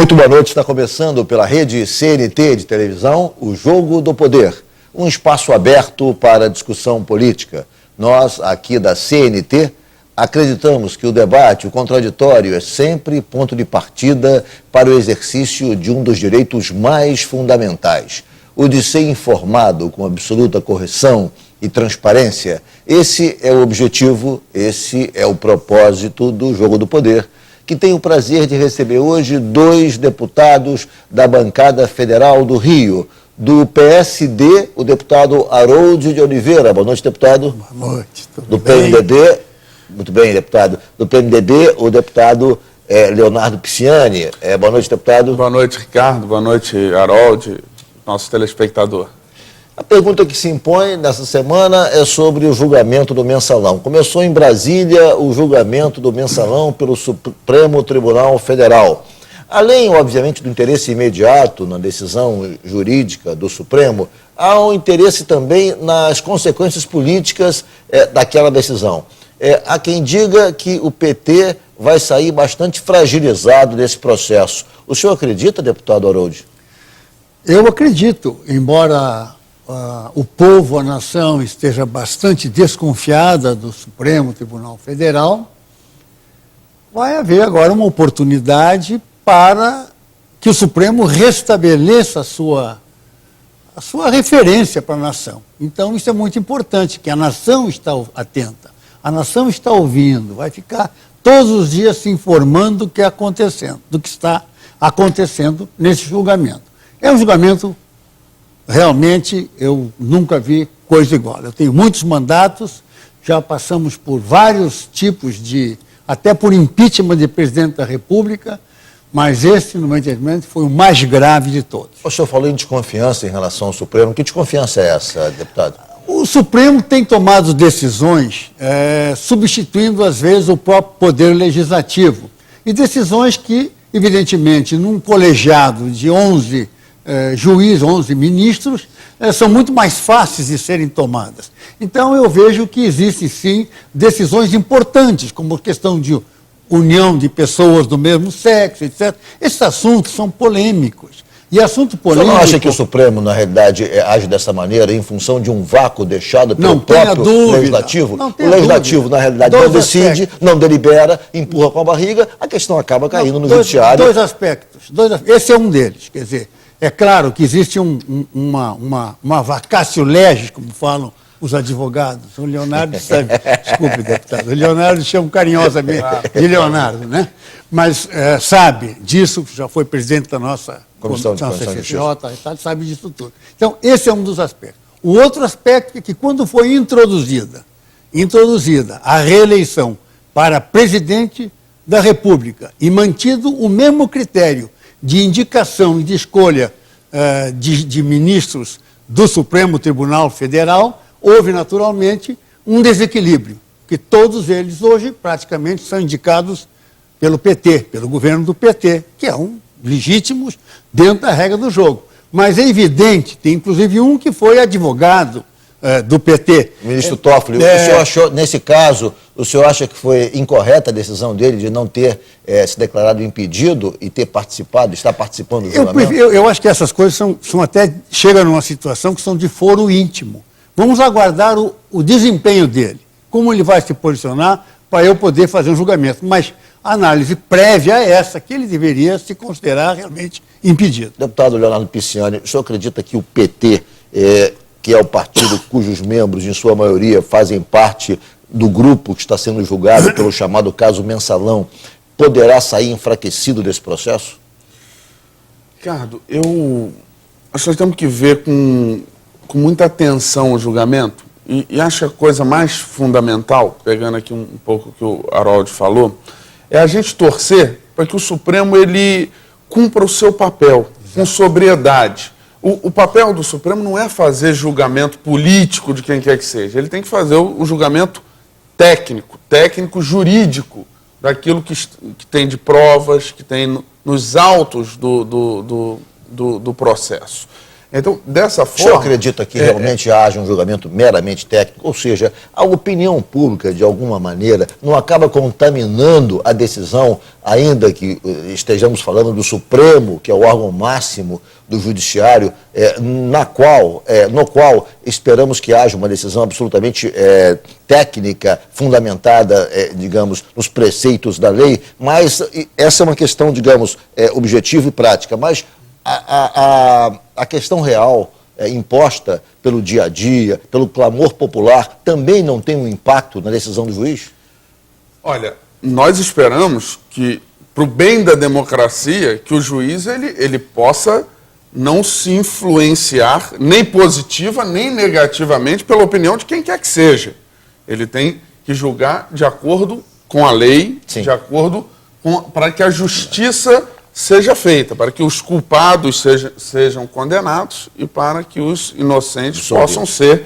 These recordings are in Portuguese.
Muito boa noite, está começando pela rede CNT de televisão, o Jogo do Poder, um espaço aberto para discussão política. Nós, aqui da CNT, acreditamos que o debate, o contraditório, é sempre ponto de partida para o exercício de um dos direitos mais fundamentais, o de ser informado com absoluta correção e transparência. Esse é o objetivo, esse é o propósito do Jogo do Poder, que tem o prazer de receber hoje dois deputados da bancada federal do Rio, do PSD, o deputado Harold de Oliveira. Boa noite, deputado. Boa noite. Do PMDB, muito bem, deputado. Do PMDB, o deputado Leonardo Pisciani. Boa noite, deputado. Boa noite, Ricardo. Boa noite, Harold, nosso telespectador. A pergunta que se impõe nessa semana é sobre o julgamento do Mensalão. Começou em Brasília o julgamento do Mensalão pelo Supremo Tribunal Federal. Além, obviamente, do interesse imediato na decisão jurídica do Supremo, há um interesse também nas consequências políticas daquela decisão. Há quem diga que o PT vai sair bastante fragilizado desse processo. O senhor acredita, deputado Harold? Eu acredito, embora o povo, a nação, esteja bastante desconfiada do Supremo Tribunal Federal, vai haver agora uma oportunidade para que o Supremo restabeleça a sua referência para a nação. Então, isso é muito importante, que a nação está atenta, a nação está ouvindo, vai ficar todos os dias se informando do que está acontecendo nesse julgamento. É um julgamento, realmente, eu nunca vi coisa igual. Eu tenho muitos mandatos, já passamos por vários tipos até por impeachment de presidente da República, mas esse, no meu entendimento, foi o mais grave de todos. O senhor falou em desconfiança em relação ao Supremo. Que desconfiança é essa, deputado? O Supremo tem tomado decisões substituindo, às vezes, o próprio Poder Legislativo. E decisões que, evidentemente, num colegiado de 11 juízes, 11 ministros, são muito mais fáceis de serem tomadas. Então, eu vejo que existem, sim, decisões importantes, como a questão de união de pessoas do mesmo sexo, etc. Esses assuntos são polêmicos. E assunto polêmico... O senhor não acha que o Supremo, na realidade, age dessa maneira em função de um vácuo deixado pelo próprio Legislativo? O Legislativo, na realidade, não decide, não delibera, empurra com a barriga, a questão acaba caindo no Judiciário. Dois aspectos. Esse é um deles. Quer dizer, é claro que existe uma vacatio legis, como falam os advogados. O Leonardo sabe, desculpe, deputado, o Leonardo chama carinhosamente de Leonardo, né? Mas sabe disso, já foi presidente da nossa Comissão de CCJ, sabe disso tudo. Então, esse é um dos aspectos. O outro aspecto é que quando foi introduzida a reeleição para presidente da República e mantido o mesmo critério de indicação e de escolha de ministros do Supremo Tribunal Federal, houve naturalmente um desequilíbrio, que todos eles hoje praticamente são indicados pelo PT, pelo governo do PT, que legítimos dentro da regra do jogo. Mas é evidente, tem inclusive um que foi advogado do PT. Ministro Toffoli, o senhor achou, nesse caso, o senhor acha que foi incorreta a decisão dele de não ter se declarado impedido e ter participado, estar participando do julgamento? Eu acho que essas coisas são até, chegam numa situação que são de foro íntimo. Vamos aguardar o desempenho dele, como ele vai se posicionar para eu poder fazer um julgamento. Mas a análise prévia é essa, que ele deveria se considerar realmente impedido. Deputado Leonardo Pisciani, o senhor acredita que o PT, que é o partido cujos membros, em sua maioria, fazem parte do grupo que está sendo julgado pelo chamado caso Mensalão, poderá sair enfraquecido desse processo? Ricardo, acho que nós temos que ver com muita atenção o julgamento e acho que a coisa mais fundamental, pegando aqui um pouco o que o Harold falou, é a gente torcer para que o Supremo ele cumpra o seu papel com sobriedade. O papel do Supremo não é fazer julgamento político de quem quer que seja, ele tem que fazer o julgamento técnico, jurídico, daquilo que tem de provas, que tem nos autos do processo. Então, dessa O senhor forma... acredita que realmente haja um julgamento meramente técnico? Ou seja, a opinião pública, de alguma maneira, não acaba contaminando a decisão, ainda que estejamos falando do Supremo, que é o órgão máximo do Judiciário, no qual esperamos que haja uma decisão absolutamente técnica, fundamentada, digamos, nos preceitos da lei, mas essa é uma questão, digamos, objetiva e prática. Mas a questão real imposta pelo dia a dia, pelo clamor popular, também não tem um impacto na decisão do juiz? Olha, nós esperamos que, para o bem da democracia, que o juiz ele possa não se influenciar, nem positiva, nem negativamente, pela opinião de quem quer que seja. Ele tem que julgar de acordo com a lei, Sim. de acordo com... para que a justiça seja feita, para que os culpados sejam condenados e para que os inocentes possam ser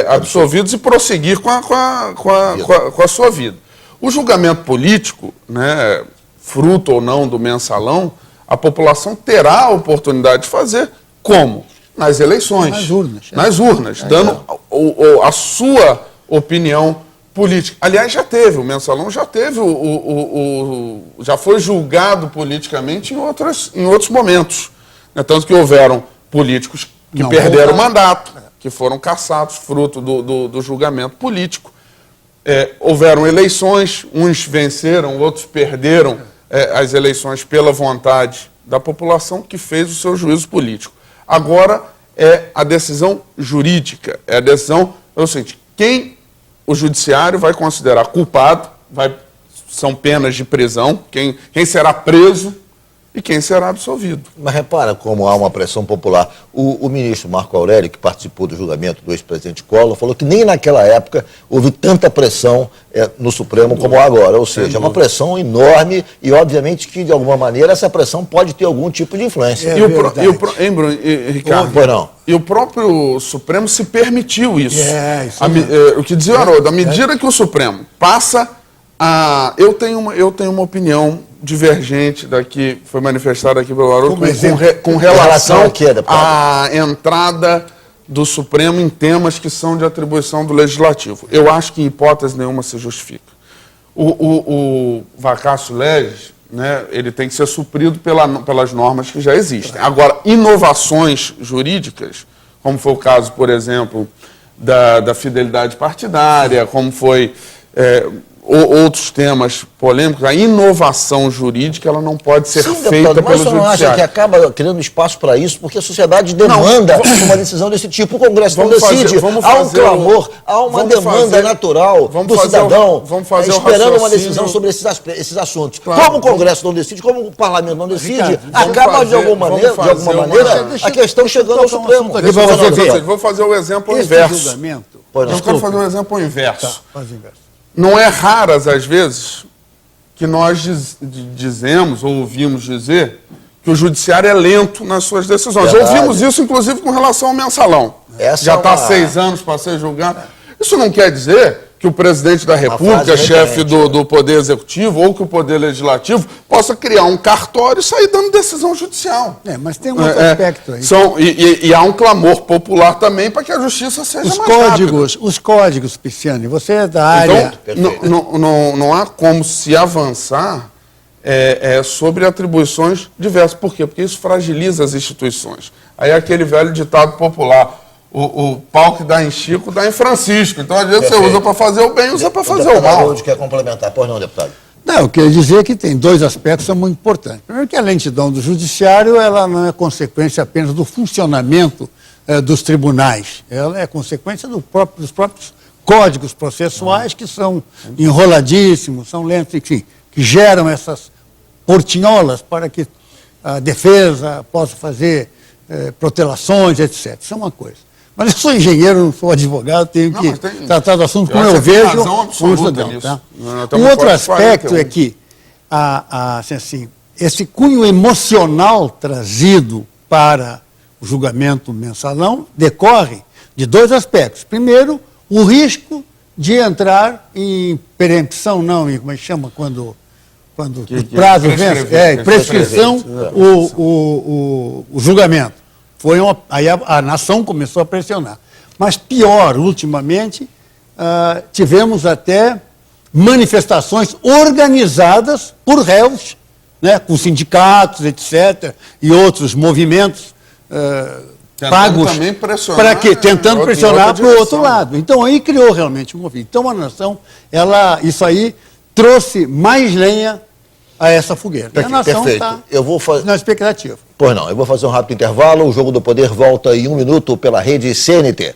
absolvidos e prosseguir com a sua vida. O julgamento político, né, fruto ou não do mensalão, a população terá a oportunidade de fazer como? Nas eleições. Nas urnas. Nas urnas, dando a sua opinião política. Aliás, já teve, o mensalão já teve, já foi julgado politicamente em outros momentos. Né? Tanto que houveram políticos que perderam o mandato, que foram cassados, fruto do julgamento político. Houveram eleições, uns venceram, outros perderam as eleições pela vontade da população que fez o seu juízo político. Agora é a decisão jurídica, é a decisão, é o seguinte, quem o judiciário vai considerar culpado, são penas de prisão, quem será preso e quem será absolvido. Mas repara como há uma pressão popular. O ministro Marco Aurélio, que participou do julgamento do ex-presidente Collor, falou que nem naquela época houve tanta pressão no Supremo como agora. Ou seja, é uma pressão enorme e, obviamente, que, de alguma maneira, essa pressão pode ter algum tipo de influência. Ricardo, e o próprio Supremo se permitiu isso. O que dizia o Haroldo, à medida que o Supremo passa a... Eu tenho uma opinião divergente daqui, foi manifestada aqui pelo Haroldo, com relação à entrada do Supremo em temas que são de atribuição do Legislativo. Eu acho que, em hipótese nenhuma, se justifica. O vacatio legis, né, ele tem que ser suprido pelas normas que já existem. Agora, inovações jurídicas, como foi o caso, por exemplo, da fidelidade partidária, como foi... outros temas polêmicos, a inovação jurídica ela não pode ser feita pelo judiciário. Mas você não acha que acaba criando espaço para isso? Porque a sociedade demanda uma decisão desse tipo. O Congresso não decide. Há um clamor, há uma demanda natural do cidadão esperando uma decisão sobre esses assuntos. Claro, como o Congresso não decide, como o Parlamento não decide, acaba de alguma maneira a questão chegando ao Supremo. Vou fazer o exemplo inverso. Eu quero fazer um exemplo inverso. Não é raras as vezes que nós dizemos ou ouvimos dizer que o judiciário é lento nas suas decisões. Ouvimos isso, inclusive, com relação ao mensalão. Já está há 6 anos para ser julgado. Isso não quer dizer que o presidente da República, chefe do Poder Executivo ou que o Poder Legislativo possa criar um cartório e sair dando decisão judicial. Mas tem um outro aspecto aí. E há um clamor popular também para que a justiça seja mais rápida. Os códigos, Pisciani, você é da área... Então, não há como se avançar sobre atribuições diversas. Por quê? Porque isso fragiliza as instituições. Aí é aquele velho ditado popular... O pau que dá em Chico dá em Francisco. Então, às vezes, você usa para fazer o bem, usa para fazer o mal. Quer complementar? Pois não, deputado? Não, eu queria dizer que tem 2 aspectos que são muito importantes. Primeiro que a lentidão do judiciário ela não é consequência apenas do funcionamento dos tribunais. Ela é consequência dos próprios códigos processuais que são enroladíssimos, são lentos, enfim, que geram essas portinholas para que a defesa possa fazer protelações, etc. Isso é uma coisa. Mas eu sou engenheiro, não sou advogado, tenho que tratar do assunto como eu vejo como estudante. Tá? Um outro aspecto é que esse cunho emocional trazido para o julgamento mensalão decorre de 2 aspectos. Primeiro, o risco de entrar em perempção, não, em, como é que chama, quando o prazo vence, prescrição, o julgamento. Aí a nação começou a pressionar. Mas pior, ultimamente, tivemos até manifestações organizadas por réus, né, com sindicatos, etc., e outros movimentos pagos também pressionar, para quê? Tentando pressionar para o outro direção. lado. Então aí criou realmente um conflito. Então a nação, isso aí trouxe mais lenha a essa fogueira. E a nação está na expectativa. Pois não, eu vou fazer um rápido intervalo. O Jogo do Poder volta em 1 minuto pela rede CNT.